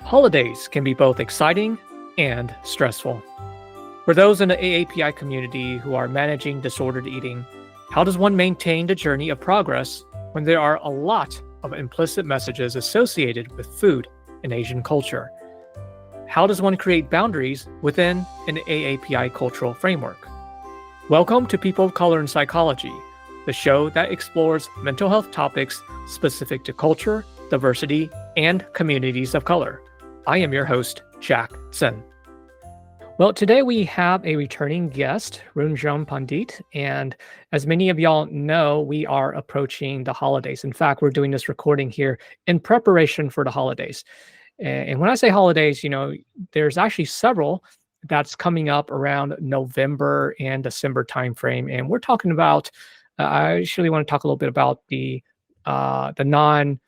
Holidays can be both exciting and stressful. For those in the AAPI community who are managing disordered eating, how does one maintain the journey of progress when there are a lot of implicit messages associated with food in Asian culture? How does one create boundaries within an AAPI cultural framework? Welcome to People of Color in Psychology, the show that explores mental health topics specific to culture, diversity, and communities of color. I am your host, Jack Sen. Well, today we have a returning guest, Runjhun Pandit, and as many of y'all know, we are approaching the holidays. In fact, we're doing this recording here in preparation for the holidays. And when I say holidays, there's actually several that's coming up around November and December timeframe, and we're talking about. I actually want to talk a little bit about the non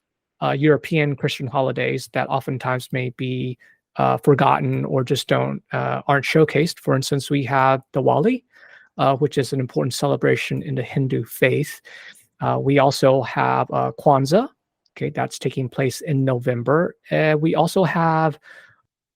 European Christian holidays that oftentimes may be forgotten or just aren't showcased. For instance, we have Diwali, which is an important celebration in the Hindu faith. We also have Kwanzaa. Okay, that's taking place in November. We also have,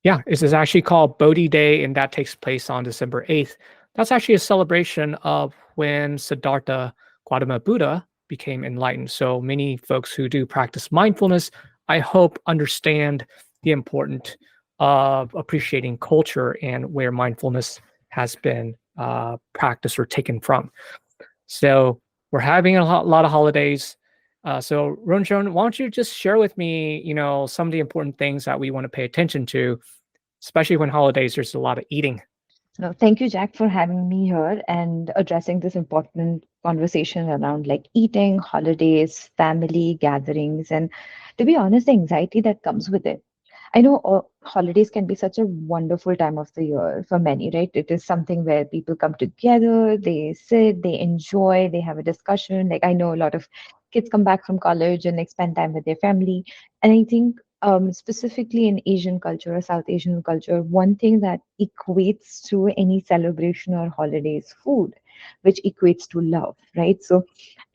this is actually called Bodhi Day, and that takes place on December 8th. That's actually a celebration of when Siddhartha Gautama Buddha became enlightened. So many folks who do practice mindfulness, I hope, understand the importance of appreciating culture and where mindfulness has been practiced or taken from. So we're having a lot of holidays. So Runjhun, why don't you just share with me, some of the important things that we want to pay attention to, especially when holidays, there's a lot of eating. No, thank you, Jack, for having me here and addressing this important conversation around like eating, holidays, family gatherings, and to be honest, the anxiety that comes with it. I know holidays can be such a wonderful time of the year for many, right? It is something where people come together, they sit, they enjoy, they have a discussion. Like I know a lot of kids come back from college and like spend time with their family. And I think specifically in Asian culture or South Asian culture, one thing that equates to any celebration or holiday is food, which equates to love, right? So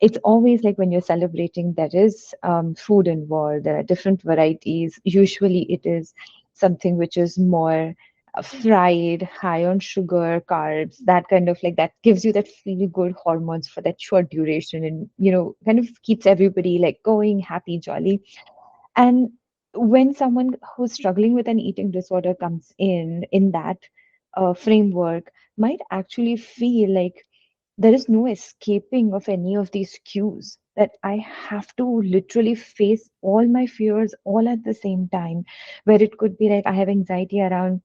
it's always like when you're celebrating, there is food involved, there are different varieties. Usually, it is something which is more fried, high on sugar, carbs, that kind of like that gives you that feel good hormones for that short duration and, kind of keeps everybody like going, happy, jolly. And when someone who's struggling with an eating disorder comes in that framework, might actually feel like there is no escaping of any of these cues, that I have to literally face all my fears all at the same time, where it could be like I have anxiety around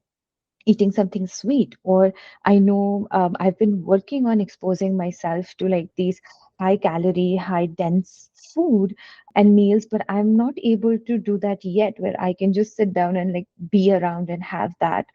eating something sweet, or I know I've been working on exposing myself to like these high calorie, high dense food and meals, but I'm not able to do that yet, where I can just sit down and like be around and have that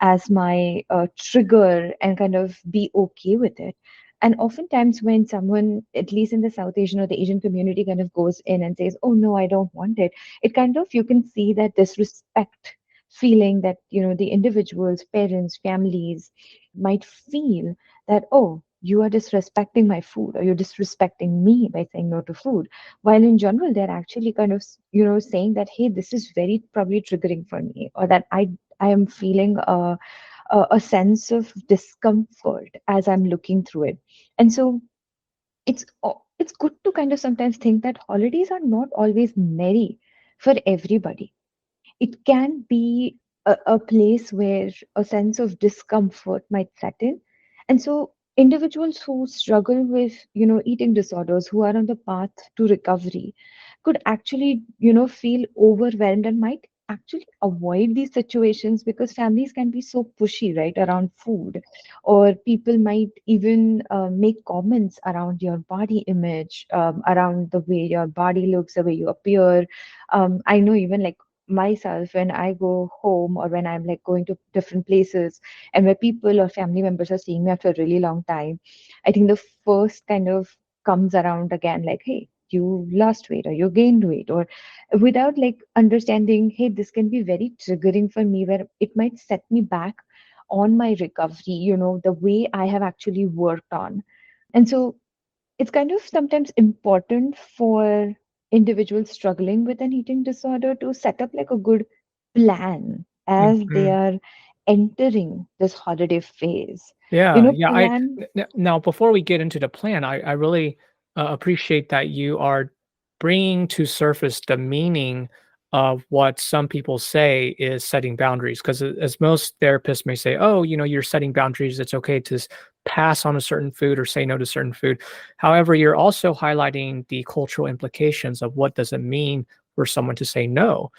as my trigger and kind of be okay with it. And oftentimes when someone, at least in the South Asian or the Asian community, kind of goes in and says, oh no, I don't want it, it kind of, you can see that disrespect feeling that, the individuals, parents, families might feel that, oh, you are disrespecting my food, or you're disrespecting me by saying no to food, while in general they're actually kind of, saying that, hey, this is very probably triggering for me, or that I am feeling a sense of discomfort as I'm looking through it. And so it's good to kind of sometimes think that holidays are not always merry for everybody. It can be a place where a sense of discomfort might set in. And so individuals who struggle with, eating disorders, who are on the path to recovery, could actually, feel overwhelmed and might actually avoid these situations, because families can be so pushy, right, around food, or people might even make comments around your body image, around the way your body looks, the way you appear. I know even like myself, when I go home or when I'm like going to different places and where people or family members are seeing me after a really long time, I think the first kind of comes around again like, hey, you lost weight or you gained weight, or without like understanding, hey, this can be very triggering for me, where it might set me back on my recovery, the way I have actually worked on. And so it's kind of sometimes important for individuals struggling with an eating disorder to set up like a good plan as they Mhm. are entering this holiday phase. Yeah, yeah. Plan. Now before we get into the plan, I really appreciate that you are bringing to surface the meaning of what some people say is setting boundaries. Because as most therapists may say, oh, you're setting boundaries. It's okay to pass on a certain food or say no to certain food. However, you're also highlighting the cultural implications of what does it mean for someone to say no.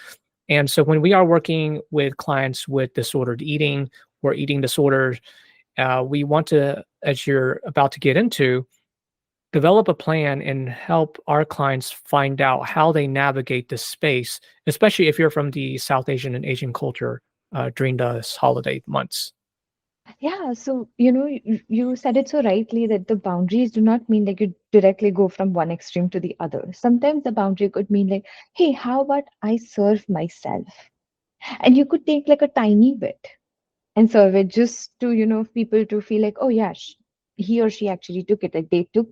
And so when we are working with clients with disordered eating or eating disorders, we want to, as you're about to get into, develop a plan and help our clients find out how they navigate this space, especially if you're from the South Asian and Asian culture during the holiday months. Yeah, so you said it so rightly that the boundaries do not mean like you directly go from one extreme to the other. Sometimes the boundary could mean like, hey, how about I serve myself? And you could take like a tiny bit and serve it just to people to feel like, oh yeah, he or she actually took it, like they took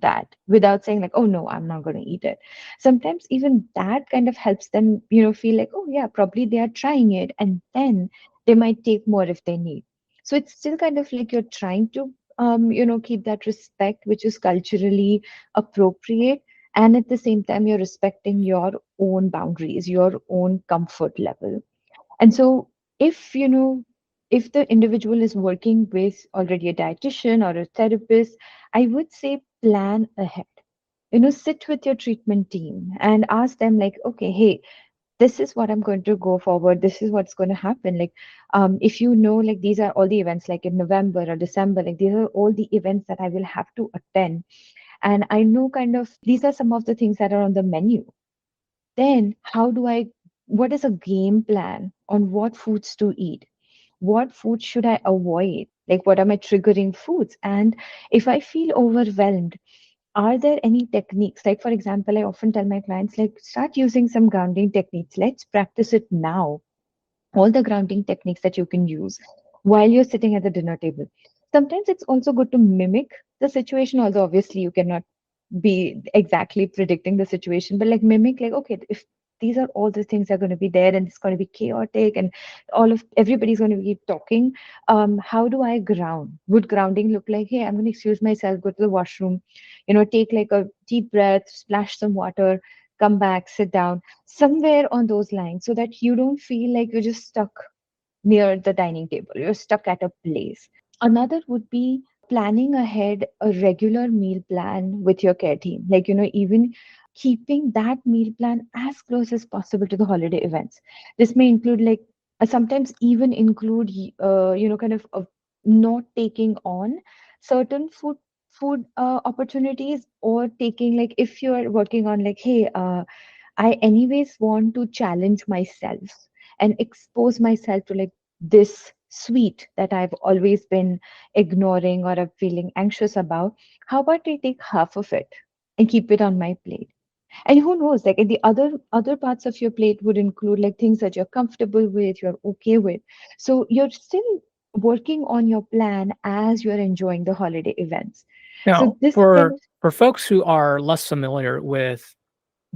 that without saying like, oh no, I'm not going to eat it. Sometimes even that kind of helps them feel like, oh yeah, probably they are trying it, and then they might take more if they need. So it's still kind of like you're trying to keep that respect which is culturally appropriate, and at the same time you're respecting your own boundaries, your own comfort level. And so, if if the individual is working with already a dietitian or a therapist, I would say plan ahead. Sit with your treatment team and ask them, like, okay, hey, this is what I'm going to go forward. This is what's going to happen. Like, if like these are all the events, like in November or December, like these are all the events that I will have to attend. And I know kind of these are some of the things that are on the menu. Then what is a game plan on what foods to eat? What foods should I avoid? Like, what are my triggering foods? And if I feel overwhelmed, are there any techniques? Like, for example, I often tell my clients, like, start using some grounding techniques. Let's practice it now. All the grounding techniques that you can use while you're sitting at the dinner table. Sometimes it's also good to mimic the situation, although obviously you cannot be exactly predicting the situation, but like mimic, like, okay, if these are all the things that are going to be there and it's going to be chaotic and all of everybody's going to be talking, how do I ground? Would grounding look like, hey, I'm going to excuse myself, go to the washroom, take like a deep breath, splash some water, come back, sit down, somewhere on those lines, so that you don't feel like you're just stuck near the dining table, you're stuck at a place. Another would be planning ahead a regular meal plan with your care team. Like, even keeping that meal plan as close as possible to the holiday events. This may include, like, sometimes even include, kind of not taking on certain food opportunities, or taking, like, if you're working on, like, hey, I anyways want to challenge myself and expose myself to like this sweet that I've always been ignoring or I'm feeling anxious about. How about I take half of it and keep it on my plate? And who knows, like the other parts of your plate would include like things that you're comfortable with, you're okay with. So you're still working on your plan as you're enjoying the holiday events. So Now, this kind for of for folks who are less familiar with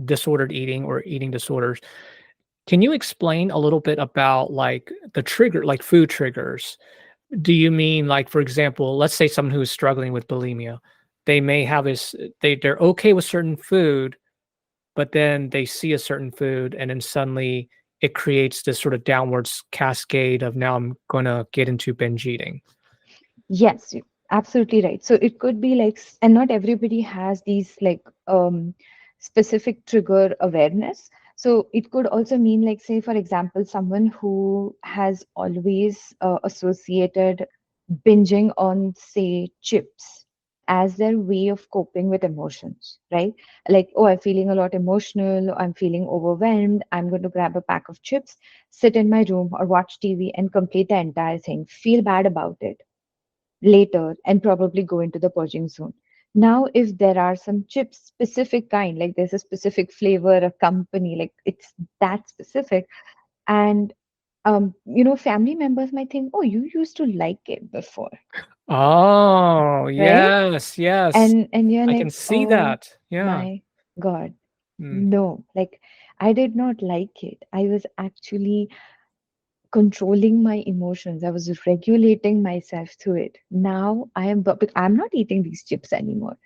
disordered eating or eating disorders, can you explain a little bit about like the trigger, like food triggers? Do you mean like, for example, let's say someone who is struggling with bulimia, they may have this, they're okay with certain food, but then they see a certain food and then suddenly it creates this sort of downwards cascade of now I'm going to get into binge eating. Yes, absolutely right. So it could be like, and not everybody has these like specific trigger awareness. So it could also mean, like, say, for example, someone who has always associated binging on, say, chips as their way of coping with emotions, right? Like, oh, I'm feeling a lot emotional, I'm feeling overwhelmed, I'm going to grab a pack of chips, sit in my room or watch TV and complete the entire thing, feel bad about it later, and probably go into the purging zone. Now, if there are some chips, specific kind, like there's a specific flavor, a company, like it's that specific, and family members might think, oh, you used to like it before. Oh, right? yes, yes. And you're I like, can see oh that. Yeah. my God, Mm. no, like I did not like it. I was actually controlling my emotions. I was regulating myself through it. Now but I'm not eating these chips anymore.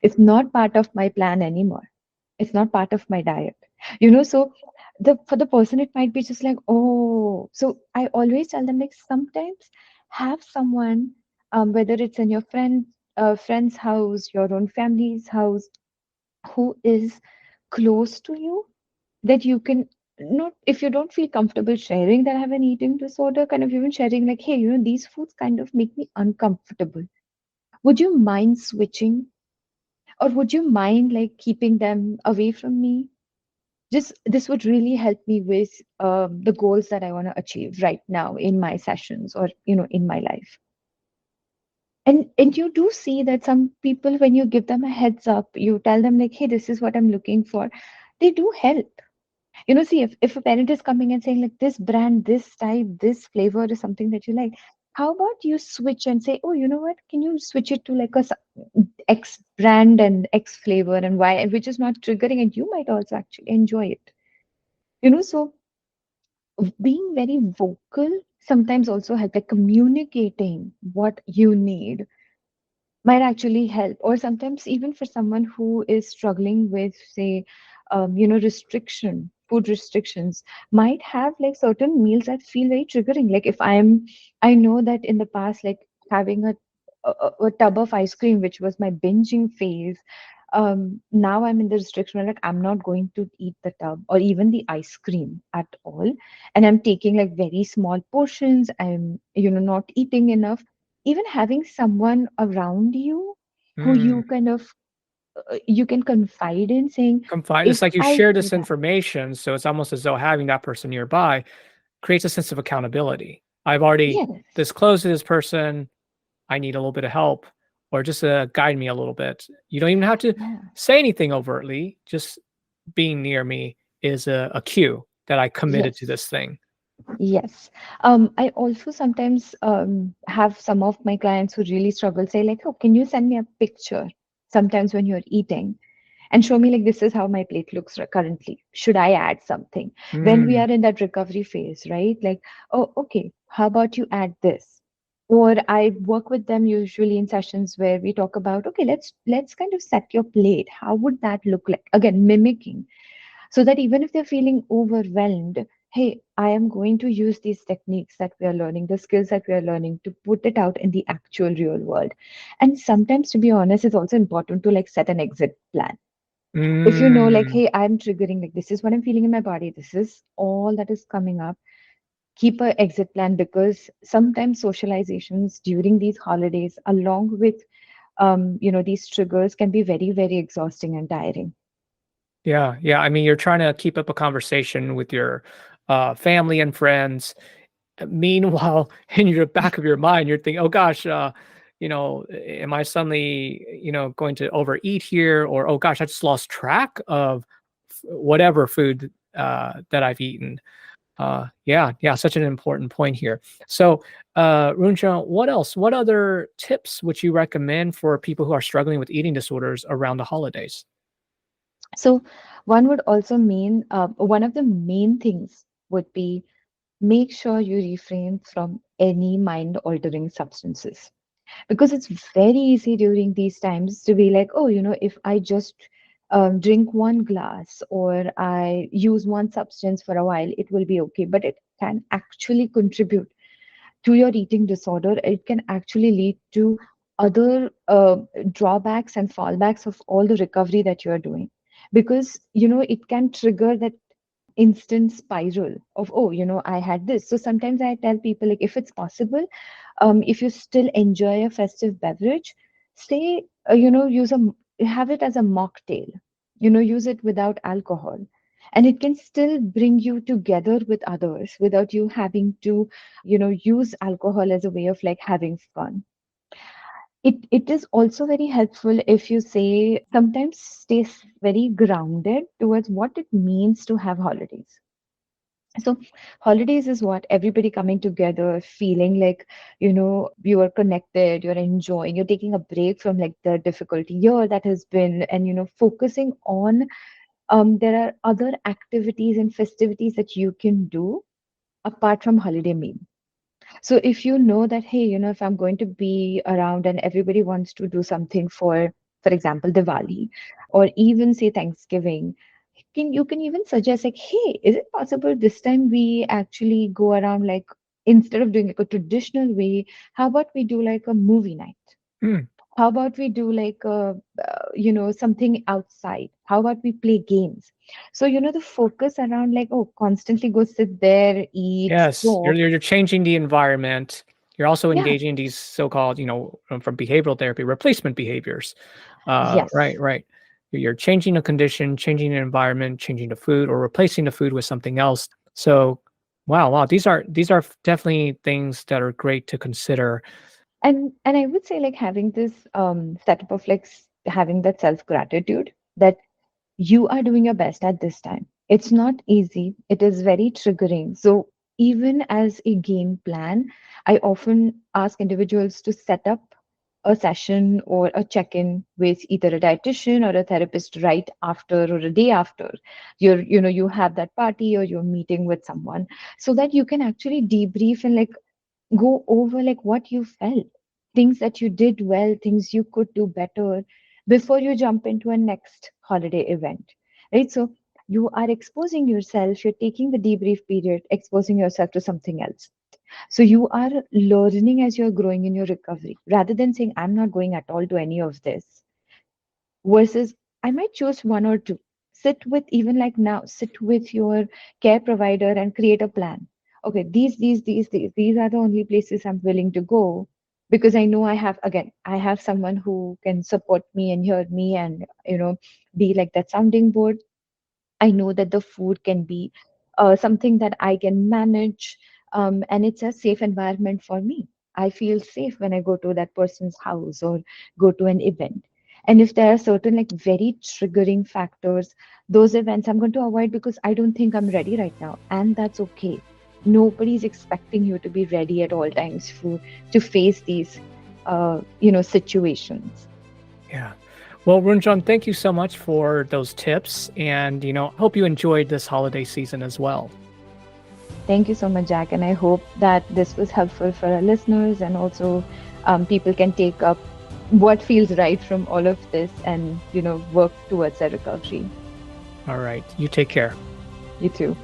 It's not part of my plan anymore. It's not part of my diet. So the for the person it might be just like, oh, so I always tell them like sometimes have someone, whether it's in your friend's house, your own family's house, who is close to you that you can not if you don't feel comfortable sharing that I have an eating disorder, kind of even sharing like, hey, these foods kind of make me uncomfortable. Would you mind switching? Or would you mind like keeping them away from me? Just this would really help me with the goals that I want to achieve right now in my sessions or in my life. And you do see that some people, when you give them a heads up, you tell them like, hey, this is what I'm looking for, they do help. See, if a parent is coming and saying like this brand, this type, this flavor is something that you like, how about you switch and say, oh, you know what, can you switch it to like X brand and X flavor and Y, which is not triggering, and you might also actually enjoy it. So being very vocal sometimes also help, like communicating what you need might actually help. Or sometimes even for someone who is struggling with, say, food restrictions, might have like certain meals that feel very triggering. Like if I know that in the past, like having a tub of ice cream, which was my binging phase, now I'm in the restriction where like I'm not going to eat the tub or even the ice cream at all, and I'm taking like very small portions. I'm not eating enough. Even having someone around you who Mm. you kind of you can confide in, saying, Confide. It's if like you I share do this that. information, so it's almost as though having that person nearby creates a sense of accountability. I've already Yes. disclosed to this person I need a little bit of help, or just guide me a little bit. You don't even have to Yeah. say anything overtly. Just being near me is a cue that I committed to Yes. this thing. Yes. I also sometimes have some of my clients who really struggle say like, oh, can you send me a picture sometimes when you're eating and show me like this is how my plate looks currently. Should I add something? When we Mm, are in that recovery phase, right? Like, oh, okay, how about you add this? Or I work with them usually in sessions where we talk about, okay, let's kind of set your plate. How would that look like? Again, mimicking, so that even if they're feeling overwhelmed, hey, I am going to use these techniques that we are learning, the skills that we are learning, to put it out in the actual real world. And sometimes, to be honest, it's also important to like set an exit plan. If you know like, mm. hey, I'm triggering, like this is what I'm feeling in my body, this is all that is coming up, keep a exit plan, because sometimes socializations during these holidays along with these triggers can be very, very exhausting and tiring. Yeah, yeah. I mean, you're trying to keep up a conversation with your family and friends. Meanwhile, in your back of your mind, you're thinking, "Oh gosh, am I suddenly, going to overeat here?" Or, "Oh gosh, I just lost track of whatever food that I've eaten." Yeah, yeah, such an important point here. So, Runjhun, what else? What other tips would you recommend for people who are struggling with eating disorders around the holidays? So one would also mean one of the main things would be, make sure you refrain from any mind altering substances, because it's very easy during these times to be like, oh, if I just drink one glass or I use one substance for a while, it will be okay. But it can actually contribute to your eating disorder. It can actually lead to other drawbacks and fallbacks of all the recovery that you are doing, because it can trigger that instant spiral of, oh, I had this. So sometimes I tell people like, if it's possible, if you still enjoy a festive beverage, say, use have it as a mocktail, use it without alcohol, and it can still bring you together with others without you having to use alcohol as a way of like having fun. It is also very helpful if you say sometimes stay very grounded towards what it means to have holidays. So holidays is what everybody coming together, feeling like, you are connected, you're enjoying, you're taking a break from like the difficult year that has been, and focusing on there are other activities and festivities that you can do apart from holiday meal. So if you know that, hey, if I'm going to be around and everybody wants to do something for example, Diwali, or even say Thanksgiving, you can even suggest like, hey, is it possible this time we actually go around like instead of doing like a traditional way, how about we do like a movie night? Hmm. How about we do like something outside? How about we play games? So the focus around like, oh, constantly go sit there, eat, Yes, you're talk. you're you're changing the environment. You're also Yeah. engaging these so-called, from behavioral therapy, replacement behaviors. Right, Yes. right. You're changing a condition, changing an environment, changing the food, or replacing the food with something else. So, wow, wow, these are definitely things that are great to consider. And I would say like having this setup of like having that self gratitude that you are doing your best at this time. It's not easy, it is very triggering. So even as a game plan, I often ask individuals to set up a session or a check-in with either a dietitian or a therapist right after or a day after you have that party or you're meeting with someone, so that you can actually debrief and like go over like what you felt, things that you did well, things you could do better before you jump into a next holiday event, right? So you are exposing yourself, you're taking the debrief period, exposing yourself to something else. So you are learning as you're growing in your recovery rather than saying, I'm not going at all to any of this, versus I might choose one or two. Sit with, even like now, sit with your care provider and create a plan. Okay, these are the only places I'm willing to go, because I know I have someone who can support me and hear me and be like that sounding board. I know that the food can be something that I can manage, and it's a safe environment for me. I feel safe when I go to that person's house or go to an event. And if there are certain like very triggering factors, those events I'm going to avoid because I don't think I'm ready right now, and that's okay. Nobody's expecting you to be ready at all times to face these situations. Yeah. Well, Runjhun, thank you so much for those tips, and hope you enjoyed this holiday season as well. Thank you so much, Jack. And I hope that this was helpful for our listeners, and also people can take up what feels right from all of this and, work towards their recovery. All right, you take care. You too.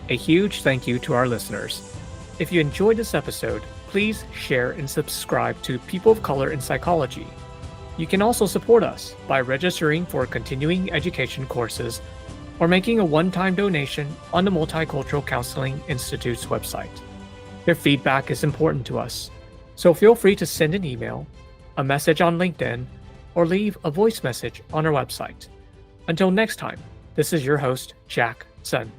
A huge thank you to our listeners. If you enjoyed this episode, please share and subscribe to People of Color in Psychology. You can also support us by registering for continuing education courses or making a one-time donation on the Multicultural Counseling Institute's website. Your feedback is important to us, so feel free to send an email, a message on LinkedIn, or leave a voice message on our website. Until next time, this is your host, Jack Sun.